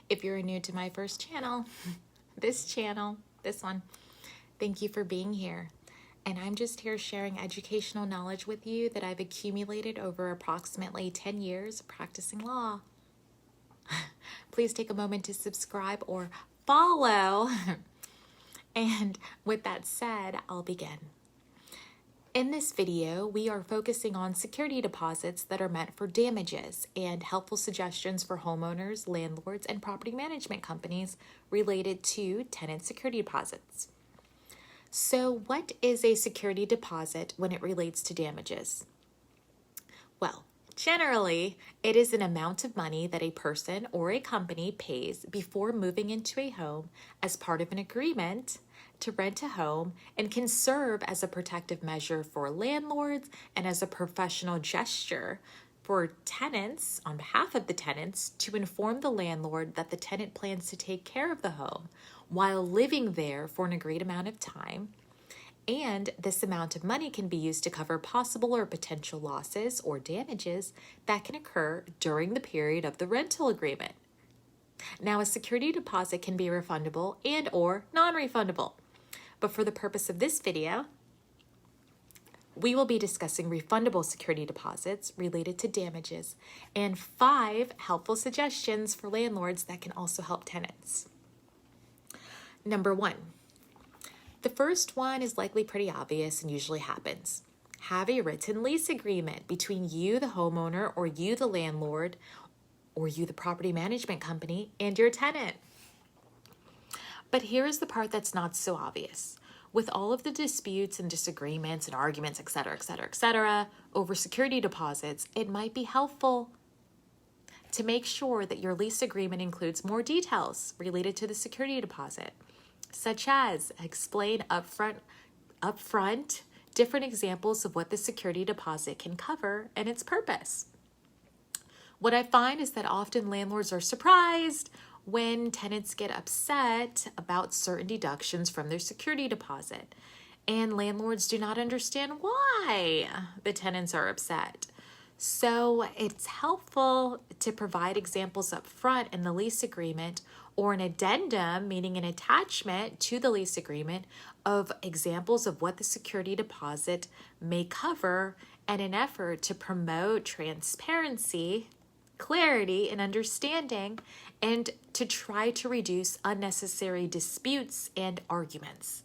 If you're new to my first channel, this one, thank you for being here. And I'm just here sharing educational knowledge with you that I've accumulated over approximately 10 years of practicing law. Please take a moment to subscribe or follow. And with that said, I'll begin. In this video, we are focusing on security deposits that are meant for damages and helpful suggestions for homeowners, landlords, and property management companies related to tenant security deposits. So, what is a security deposit when it relates to damages? Well, generally, it is an amount of money that a person or a company pays before moving into a home as part of an agreement to rent a home, and can serve as a protective measure for landlords and as a professional gesture for tenants on behalf of the tenants to inform the landlord that the tenant plans to take care of the home while living there for an agreed amount of time. And this amount of money can be used to cover possible or potential losses or damages that can occur during the period of the rental agreement. Now, a security deposit can be refundable and or non-refundable. But for the purpose of this video, we will be discussing refundable security deposits related to damages and 5 helpful suggestions for landlords that can also help tenants. Number 1. The first one is likely pretty obvious and usually happens. Have a written lease agreement between you, the homeowner, or you, the landlord, or you, the property management company, and your tenant. But here is the part that's not so obvious. With all of the disputes and disagreements and arguments, etc., over security deposits, it might be helpful to make sure that your lease agreement includes more details related to the security deposit, such as explain upfront different examples of what the security deposit can cover and its purpose. What I find is that often landlords are surprised when tenants get upset about certain deductions from their security deposit, and landlords do not understand why the tenants are upset. So it's helpful to provide examples up front in the lease agreement or an addendum, meaning an attachment to the lease agreement of examples of what the security deposit may cover in an effort to promote transparency, clarity, and understanding, and to try to reduce unnecessary disputes and arguments.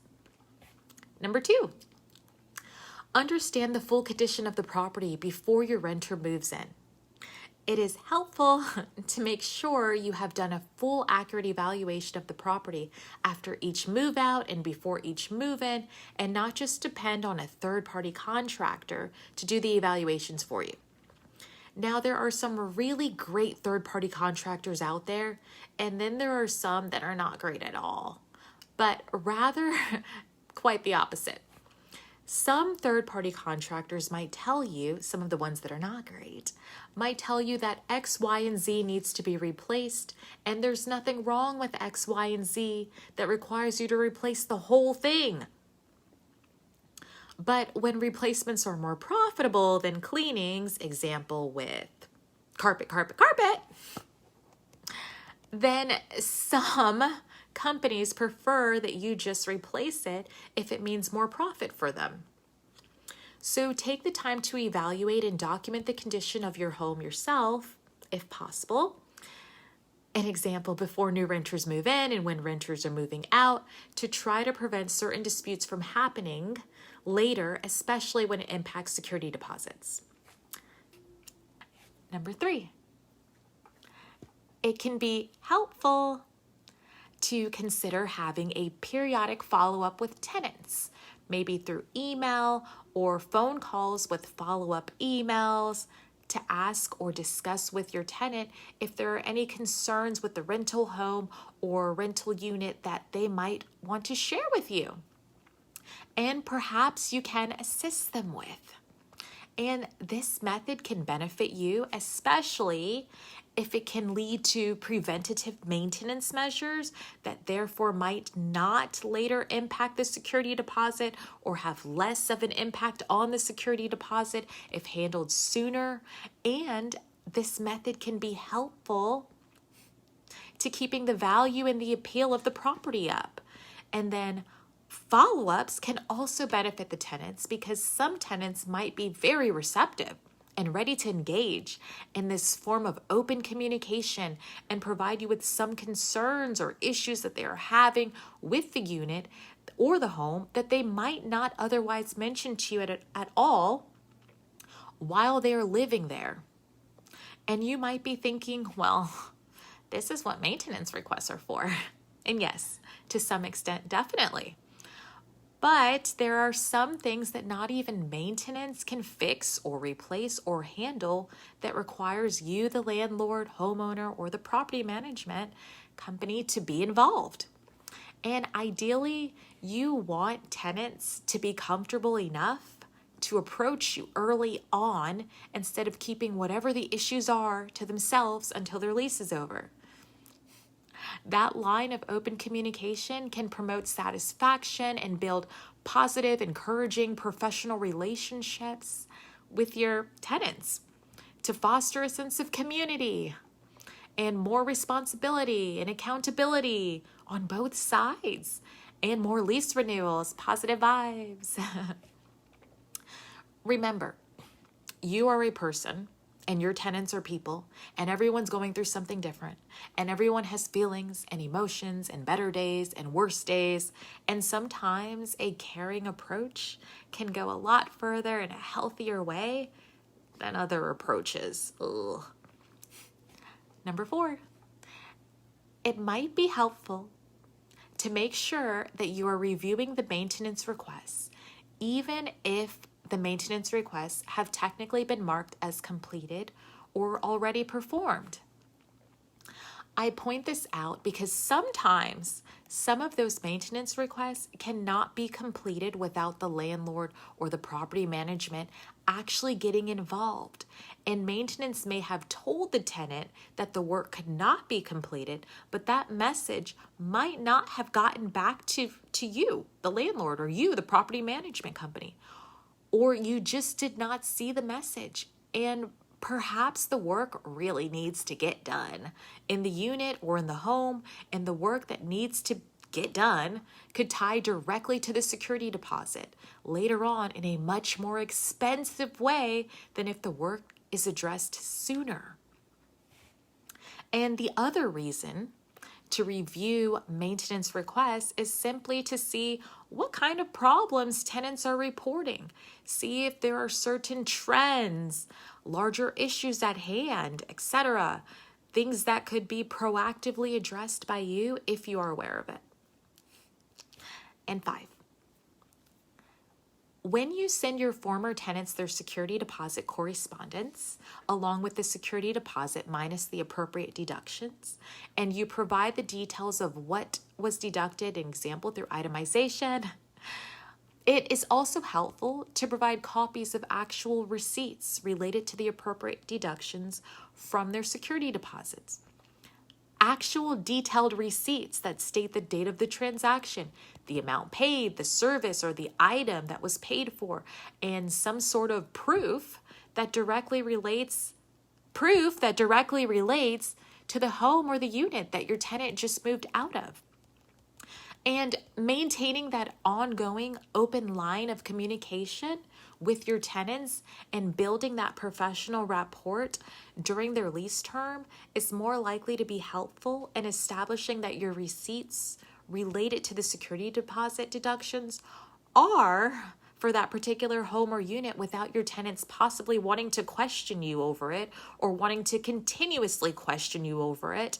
Number 2, understand the full condition of the property before your renter moves in. It is helpful to make sure you have done a full, accurate evaluation of the property after each move out and before each move in, and not just depend on a third-party contractor to do the evaluations for you. Now, there are some really great third-party contractors out there, and then there are some that are not great at all, but rather quite the opposite. Some third-party contractors might tell you, some of the ones that are not great, might tell you that X, Y, and Z needs to be replaced, and there's nothing wrong with X, Y, and Z that requires you to replace the whole thing. But when replacements are more profitable than cleanings, example with carpet, then some companies prefer that you just replace it if it means more profit for them. So take the time to evaluate and document the condition of your home yourself, if possible. An example before new renters move in and when renters are moving out, to try to prevent certain disputes from happening later, especially when it impacts security deposits. Number 3, it can be helpful to consider having a periodic follow-up with tenants, maybe through email or phone calls with follow-up emails, to ask or discuss with your tenant if there are any concerns with the rental home or rental unit that they might want to share with you. And perhaps you can assist them with. And this method can benefit you, especially if it can lead to preventative maintenance measures that therefore might not later impact the security deposit or have less of an impact on the security deposit if handled sooner. And this method can be helpful to keeping the value and the appeal of the property up. And then follow-ups can also benefit the tenants because some tenants might be very receptive and ready to engage in this form of open communication and provide you with some concerns or issues that they are having with the unit or the home that they might not otherwise mention to you at all while they are living there. And you might be thinking, well, this is what maintenance requests are for. And yes, to some extent, definitely. But there are some things that not even maintenance can fix or replace or handle that requires you, the landlord, homeowner, or the property management company to be involved. And ideally, you want tenants to be comfortable enough to approach you early on instead of keeping whatever the issues are to themselves until their lease is over. That line of open communication can promote satisfaction and build positive, encouraging, professional relationships with your tenants to foster a sense of community and more responsibility and accountability on both sides and more lease renewals, positive vibes. Remember, you are a person and your tenants are people, and everyone's going through something different, and everyone has feelings and emotions and better days and worse days, and sometimes a caring approach can go a lot further in a healthier way than other approaches. Ugh. Number 4, it might be helpful to make sure that you are reviewing the maintenance requests, even if the maintenance requests have technically been marked as completed or already performed. I point this out because sometimes some of those maintenance requests cannot be completed without the landlord or the property management actually getting involved. And maintenance may have told the tenant that the work could not be completed, but that message might not have gotten back to you, the landlord, or you, the property management company. Or you just did not see the message, and perhaps the work really needs to get done in the unit or in the home, and the work that needs to get done could tie directly to the security deposit later on in a much more expensive way than if the work is addressed sooner. And the other reason to review maintenance requests is simply to see what kind of problems tenants are reporting. See if there are certain trends, larger issues at hand, etc. Things that could be proactively addressed by you if you are aware of it. And 5, when you send your former tenants their security deposit correspondence, along with the security deposit minus the appropriate deductions, and you provide the details of what was deducted, an example through itemization, it is also helpful to provide copies of actual receipts related to the appropriate deductions from their security deposits. Actual detailed receipts that state the date of the transaction, the amount paid, the service or the item that was paid for, and some sort of proof that directly relates to the home or the unit that your tenant just moved out of. And maintaining that ongoing open line of communication with your tenants and building that professional rapport during their lease term is more likely to be helpful in establishing that your receipts related to the security deposit deductions are for that particular home or unit without your tenants possibly wanting to question you over it or wanting to continuously question you over it.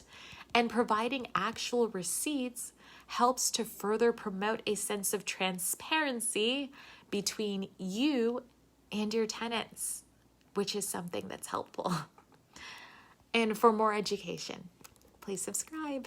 And providing actual receipts helps to further promote a sense of transparency between you and your tenants, which is something that's helpful. And for more education, please subscribe.